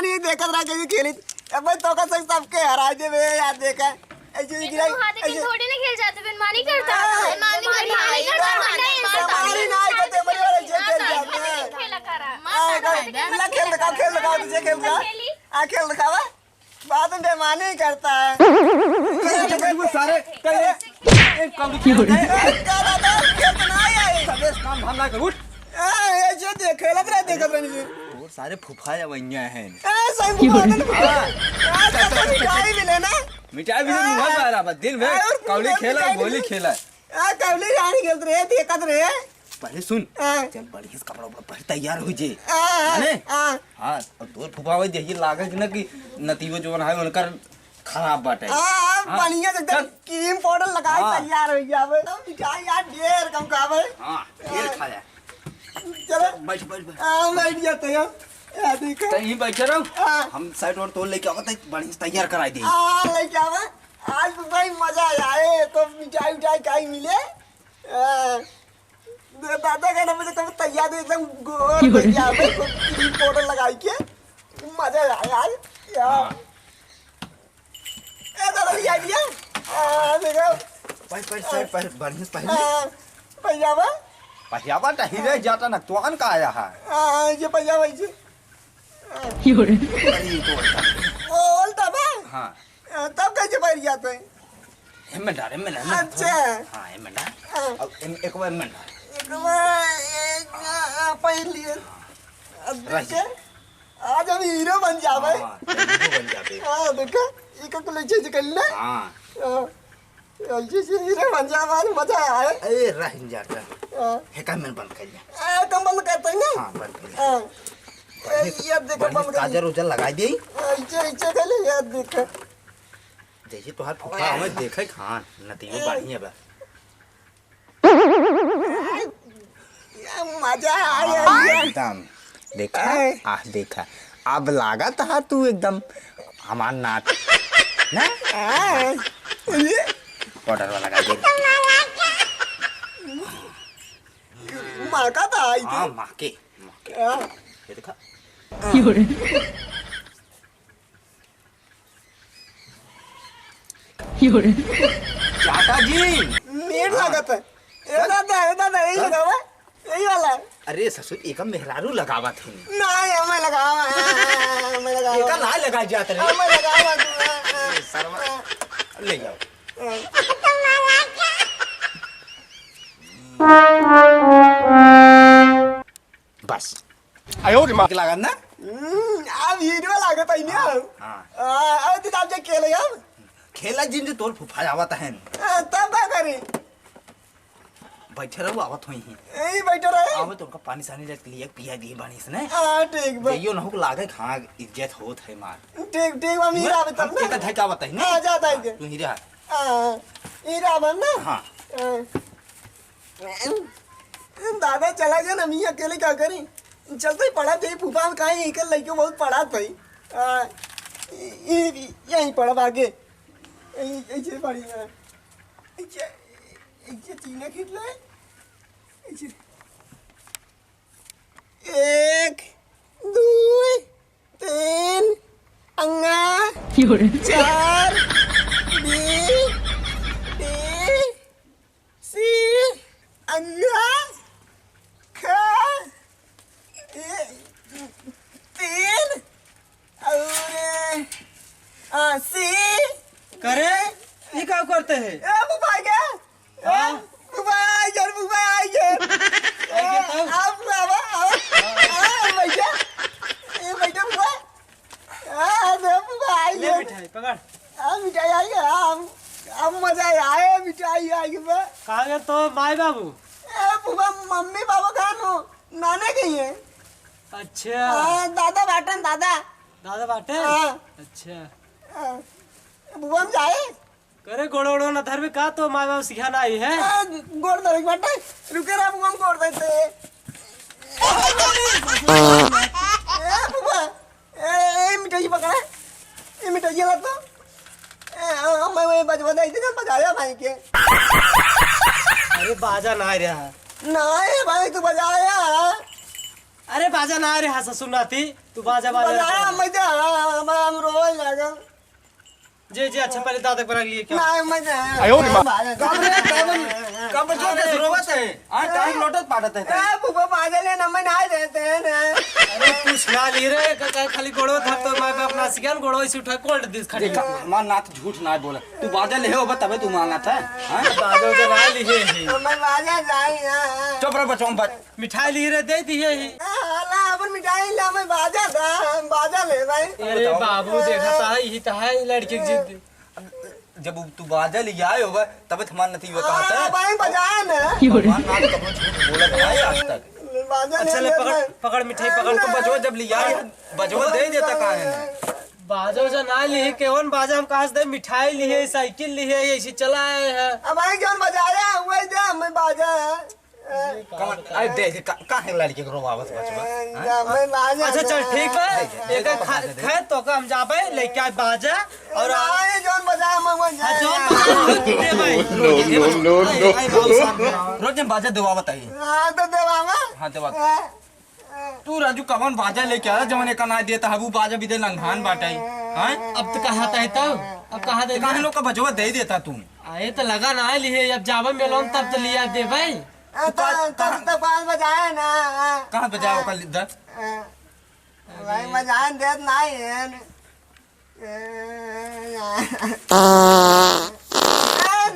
नहीं देखत रहा कैसे खेली अब भाई तो का सबके हरा दे बे यार देखा ऐसे गिरा ऐसे थोड़ी ना खेल जाते बेईमानी करता बेईमानी करता हमारी ना करते बड़े बड़े खेल जाते खेला करा ला खेल दिखाओ तुझे खेल का आ खेल दिखावा बात में बेईमानी करता है वो सारे एक काम खेल ना आए सब काम धाम ना कर उठ ऐसे देखत रहे और सारे फुफाया वैया हैं सही मिठाई मिले ना मिठाई भी नहीं हुआ रहा दिन में कौली खेला गोली खेला कबली रानी खेलते रहे देखत रहे पहले सुन चल बढ़िया से कपड़ा पहन तैयार हो जे हां और तोर फुफावे जही लागे कि ना कि नतीजो जोन है उनकर खराब बाटे बढ़िया से एकदम क्रीम पाउडर लगा तैयार हो गया अब मिठाई यार ढेर कम खावे हां ढेर खाया चलो बैठ बैठ जाते हैं यार देख कहीं बैठे रहो हम साइड और तोड़ लेके आते बढ़िया से तैयार करा दे लेके आवे आज भाई मजा आए तो मिठाई उठाई काई मिले दादा का मुझे कब तैयार एकदम गोल बढ़िया क्रीम पाउडर लगाई के मजा आया यार ए दादा ये आइडिया देखो पैर साइड पर बढ़िया से पहले पैजामा पहियावा टहीरे जाता ना तोहन का आया है ये पैजामा इसे अरे तो बोल तब हां तब कैसे पैर जाते हैं एमे डारे में ना अच्छा हां एमे डार अब एक बार में एक पैर लिए देखिए आज हम हीरो बन जावे बन जाते हां देखो एक को ले चेंज कर ले हां ऐसे हीरो बन जावे मजा आए ए रह जाता है का मन बंद कर लिया तुम बंद करते हैं ना हां बंद कर लिया ये देखो बंद काजर उजर लगा दे ऐसे कर ले यार देखो जैसे तोहार फुफा हमें देखे खान नतीजो बढ़िया बा मजा आया एकदम देखा देखा अब लागत है तू एकदम हमार नाथ ना पाउडर वाला लगा दे माँ का था आई हां मां के ये देखा चाचा जी नीट लागत है ए दादा यही लगावा यही वाला अरे ससुर एक मेहरारू लगावा थे नहीं मैं लगावा एक ना लगा जात रे मैं लगावा सरवा ले जाओ बस आयो रे मां के लगा ना अब हीरो लागत है ना हां अब तो आप जे खेले अब खेला जिन जो तोर फुफा आवत है तब क्या करे बैठे रहो आवत होई ही यही बैठे रहे आवे तो उनका पानी सानी ले लिए पिया दी बानी से ने हां ठीक बा यो न हो लागे खा इज्जत होत है मार ठीक बा मीरा आवे तब ना का धका आवत है ना आ जाता है तू हीरा हां हीरा बन ना हां दादा चला गया ना मी अकेले क्या करी चलते ही पढ़ा थे फूफा कहीं एक लड़के बहुत पढ़ा था यहीं पढ़ा आगे ऐसे पढ़ी ऐसे तीन खींच ले एक दो तीन अंगा चार बी सी अंगा तीन और सी करे ये क्या करते हैं बुबा गया बुबा यार बुबा आ गया आप बाबा भैया ये बेटा बुबा बुबा आ गया मिठाई पकड़ मिठाई आ गया अब मजा आया मिठाई आ गया कहाँ गए तो माई बाबू बुबा मम्मी पापा कहाँ नो नाना कहीं है अच्छा दादा बाटन दादा दादा बाटे अच्छा बुबा हम जाए करे गोड़ो न धर में का तो माँ बाप सिखाना आई है गोड़ दर बाटे रुके रहा बुबा हम गोड़ देते बुबा मिठाई पकड़ा ये मिठाई ला तो मैं बजवा दे इधर बजाया भाई के अरे बाजा ना रहा नहीं भाई तू बजाया अरे बाजा ना रे हंस सुनाती तू बाजा बाजा बजाया मैं तो हम रोज लगा जे जे अच्छा पहले दादा पर लिए क्या नहीं मैं आयो रे माँ। कब रे कब जो के रोवत है आ टाइम लोटत पाटत है ए बुबा बाजे ले नम्मे नहीं देते हैं ना अरे तू सुना ली रे खाली गोड़ो था तो मैं अपना सिगन गोड़ो इसे उठा कोल्ड दिस खड़ी मां नाथ झूठ ना बोला तू बाजा ले हो तबे तू मांगा था हां बाजो जो ला ली है मैं बाजा जाई हां चुप रह बच्चों बच मिठाई ली रे दे दी है ला अपन मिठाई ला मैं बाजा था बाजा ले भाई अरे बाबू देखा था यही तो है लड़की की जिद जब तू बाजा ले आए होगा तबे हमार नती वो कहता है भाई बजाया ना भगवान नाथ कब झूठ बोला है आज तक बाजा अच्छा ले पकड़ पकड़ मिठाई पकड़ तो बजवा जब ले आए बजवा दे देता कहां है बाजो जो ना ली केवन बाजा हम कहां से दे मिठाई ली है साइकिल ली है ऐसे चला है अब भाई कौन बजाया वही दे मैं बाजा कौन आई दे काहे लड़की को रोवावत बचवा मैं बाजा अच्छा चल ठीक है एक खाए तो का हम जाबे लेके आए बाजा और आए जौन बजाया मैं जौन बाजा दे भाई नो रोज बाजा देवावत है हां तो देवावा हां देवा तू राजू कवन बाजा लेके आया जवन एक ना देता हबू बाजा भी दे लंघान बाटाई हां अब तो कहा था तब अब कहा दे काहे लोग का बजवा दे देता तू आए तो लगा ना लिए अब जाबे मेलों तब तो लिया दे भाई तो पांच बजाया ना कहां बजाओ कल इधर भाई बजाया देत नहीं है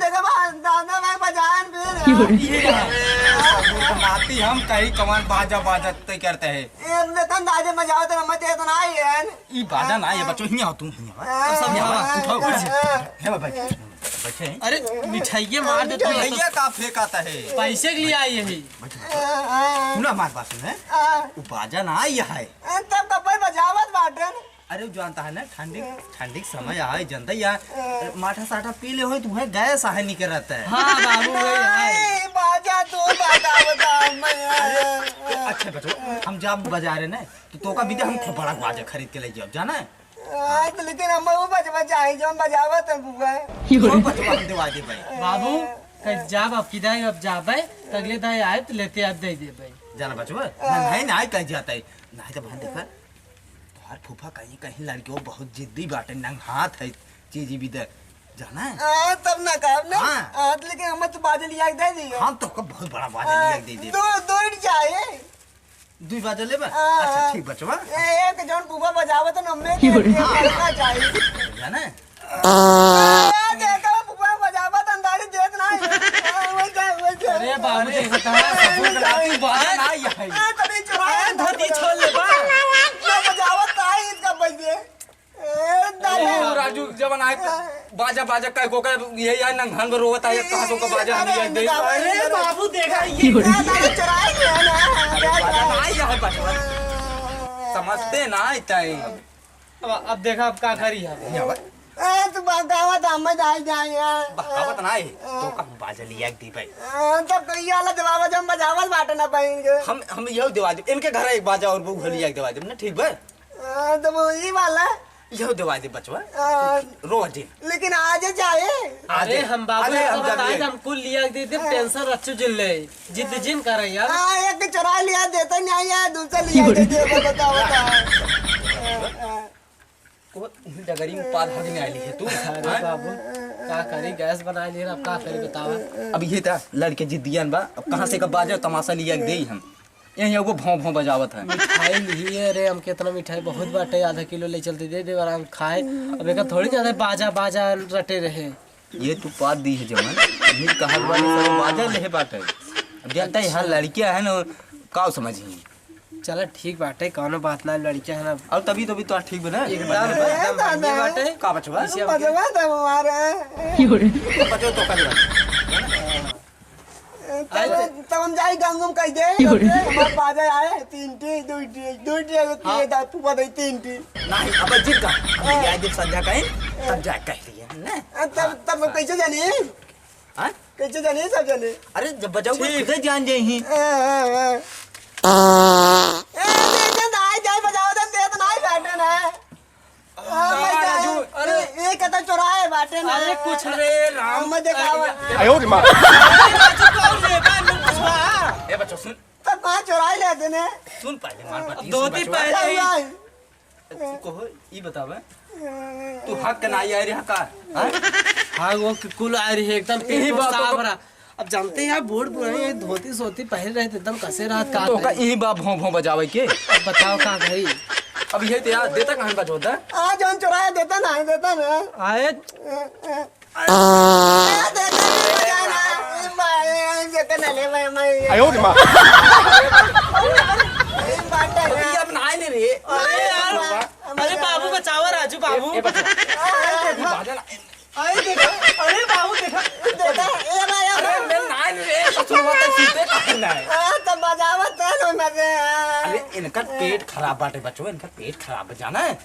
देखो दादा भाई बजान फिर नाती हम कहीं कमान बाजा बाजा तय करते हैं एक देतन दाजे बजाओ तो मत ये तो नहीं है ई बाजा ना है बच्चों हिया तू हिया सब हिया उठाओ हे भाई बच्चे अरे मिठाई मार दे तू भैया का फेंक आता है पैसे के लिए आई है सुना हमारे पास में वो बाजा ना आई है तब कपड़ बजावत बाटन अरे जानता है ना ठंडी ठंडी समय आए जनता या माठा साठा पी ले हो तुम्हें गैस आहे निकल रहता है हाँ बाबू नहीं बाजा तो बता मैं अच्छा बच्चों हम जब बाजार ना तो का भी हम खूब बड़ा बाजा खरीद के ले जाओ जाना है तो लेकिन हम वो बजाए जो बजावत है बुआ कौन बचवा हम दिवा दे भाई बाबू कल जाब अब किधर अब जाबे अगले दाई आए तो लेते आप दे दे भाई जाना बचवा नहीं नहीं कह जाता है नहीं तो बहन देखा तुम्हार फूफा कहीं कहीं लड़की वो बहुत जिद्दी बाटे नंग हाथ है चीज भी दे जाना है तब ना काम ना हाँ। लेकिन हम तो बाजा लिया दे दिए हम तो बहुत बड़ा बाजा लिया दे दे दो चाहिए दू बाजा ले बा अच्छा ठीक बचवा एक जौन बुआ बजावत न हमें करना चाहिए जाना है देखो बुआ बजावत अंदारी देत नहीं अरे बाबू देखता है सबूत लाती बाजा ना आई है तभी चुराए धोती छोड़ ले बा बजावत नहीं इसका बजे ओ राजू जवन आए बाजा बाजा कह को ये यार नंघान में रोवत है कहां सो का बाजा हम लिया दे अरे बाबू देखा ये चुराए बाजा ना आई है बचवा समझते ना इतई अब देखा अब क्या करी है तू बगावत हम जाए जाए बकावत ना है तो का बाजा लिया दी भाई तब तो ये वाला जवाब जब बजावत बाटे ना पाएंगे हम यही दिवा दे इनके घर एक बाजा और वो लिया दिवा दे ना ठीक बा तो वो ये वाला यही दिवा दे बचवा रोज दिन लेकिन आज जाए अरे हम बाबू अरे को हम बताए जाते हम कुल लिया दे दे टेंशन रच्चू जिले जिद जिन कर यार हाँ एक चुरा लिया देता नहीं है दूसरा लिया दे दे बताओ को डगरी में पाद भागने आली है तू अरे बाबू क्या करी गैस बना लिए अब क्या करी बतावा अब ये था लड़के जिद्दियान बा अब कहां से का बाजा तमाशा लिया दे हम यही वो भौं भौं बजावत है मिठाई ली है रे हम कितना मिठाई बहुत बाटे आधा किलो ले चलते दे दे आराम खाए अब एक थोड़ी ज्यादा बाजा बाजा रटे रहे ये तू पाद दी है जमन ये कहत वाली सब बाजा ले बाटे अब जानता है यहाँ लड़कियां है ना का समझी चलो ठीक बाटे कौनो बात ना लड़कियां है ना और तभी तो ठीक बना एकदम एकदम बढ़िया बाटे का बचवा बजवा दे हमारे बचो तो कर तब हम जाए गंगम कह दे हमारे बाजा आए तीन टी दो टी किए दा तू बता तीन टी नहीं अब जिद का ये जब संध्या कहीं तब जा कह लिया ना तब कैसे जानी हां कैसे जानी सब जानी अरे जब बजाओ खुद जान जाए ही जाए बजाओ दे तो नहीं बैठे ना अरे एक कता चुराए बाटे ना अरे कुछ रे राम मैं दिखावा आयो रे मां ए बच्चों सुन तो कहाँ चुराई लेते ने सुन पहले मार पाटी धोती पहले क्या ही हुआ है? कहो ई बतावे तू हक ना आई रे हका हां हाँ वो कुल आ रही है एकदम यही पेट बात साफ को- रहा। अब जानते हैं यार बूढ़ पुराने ये धोती सोती पहन रहे थे एकदम कसे रात का तो का यही बा भों भों बजावे के अब बताओ कहाँ गई अब ये तो यार देता कहां बजोता आ जौन चुराया देता ना देता ना आए आयो रे मां ये अब नाय ने रे अरे यार अरे बाबू बचाओ राजू बाबू अरे देखो अरे बाबू देखो अरे मैं नाय ने रे ससुर बात सीधे कहां ना अरे इनका पेट खराब बाटे बच्चों इनका पेट खराब है जाना है